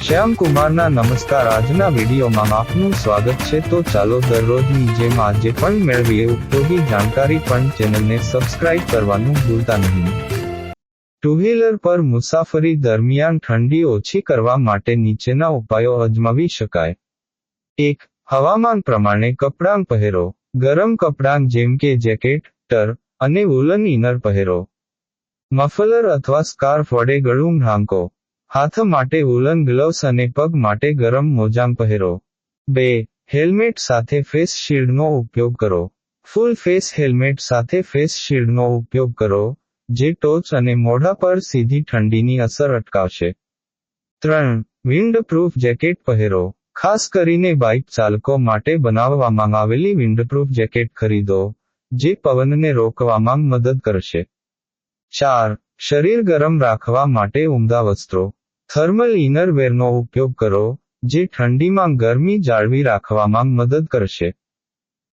શ્યામકુમારના નમસ્કાર. આજના વિડીયોમાં આપનું સ્વાગત છે. તો ચાલો દરરોજની જેમ આજે પણ મેળવીએ ઉપયોગી જાણકારી, પણ ચેનલને સબસ્ક્રાઇબ કરવાનું ભૂલતા નહીં. ટુ વ્હીલર પર મુસાફરી દરમિયાન ઠંડી ઓછી કરવા માટે નીચેના ઉપાયો અજમાવી શકાય. 1. હવામાન પ્રમાણે કપડાં પહેરો. ગરમ કપડાં જેમ કે જેકેટ, ટર અને વૂલન ઇનર પહેરો. મફલર અથવા સ્કાર્ફ વડે ગળું ઢાંકો. હાથ માટે વૂલન ગ્લવ્સ અને પગ માટે ગરમ મોજાં પહેરો. 2. હેલ્મેટ સાથે ફેસ શિલ્ડનો ઉપયોગ કરો. ફૂલ ફેસ હેલ્મેટ સાથે ફેસ શિલ્ડનો ઉપયોગ કરો, જે ટોચ અને મોઢા પર સીધી ઠંડીની અસર અટકાવશે. 3. વિન્ડપ્રૂફ જેકેટ પહેરો. ખાસ કરીને બાઇક ચાલકો માટે બનાવવામાં આવેલી વિન્ડપ્રૂફ જેકેટ ખરીદો, જે પવનને રોકવામાં મદદ કરશે. 4. શરીર ગરમ રાખવા માટે ઉમદા વસ્ત્રો. થર્મલ ઇનરવેરનો ઉપયોગ કરો, જે ઠંડીમાં ગરમી જાળવી રાખવામાં મદદ કરશે.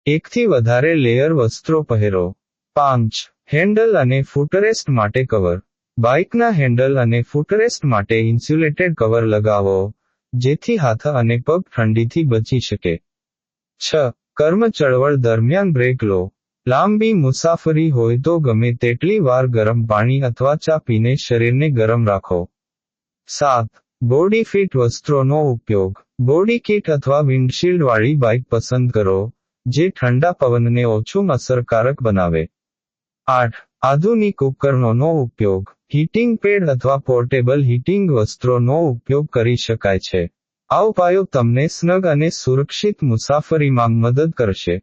1 થી વધારે લેયર વસ્ત્રો પહેરો. 5. હેન્ડલ અને ફૂટરેસ્ટ માટે કવર. બાઇકના હેન્ડલ અને ફૂટરેસ્ટ માટે ઇન્સ્યુલેટેડ કવર લગાવો, જેથી હાથ અને પગ ઠંડીથી બચી શકે. 6. કર્મ ચળવળ દરમિયાન બ્રેક લો. લાંબી મુસાફરી હોય તો ગમે તેટલી વાર ગરમ પાણી અથવા ચા પીને શરીરને ગરમ રાખો. 7. બોડી ફિટ વસ્ત્રોનો ઉપયોગ. બોડી કિટ અથવા વિન્ડશીલ્ડવાળી બાઇક પસંદ કરો, જે ઠંડા પવનને ઓછું અસરકારક બનાવે. 8. આધુનિક ઉપકરણોનો ઉપયોગ. હીટિંગ પેડ અથવા પોર્ટેબલ હીટિંગ વસ્ત્રોનો ઉપયોગ કરી શકાય છે. આ ઉપાયો તમને સ્નગ અને સુરક્ષિત મુસાફરીમાં મદદ કરશે.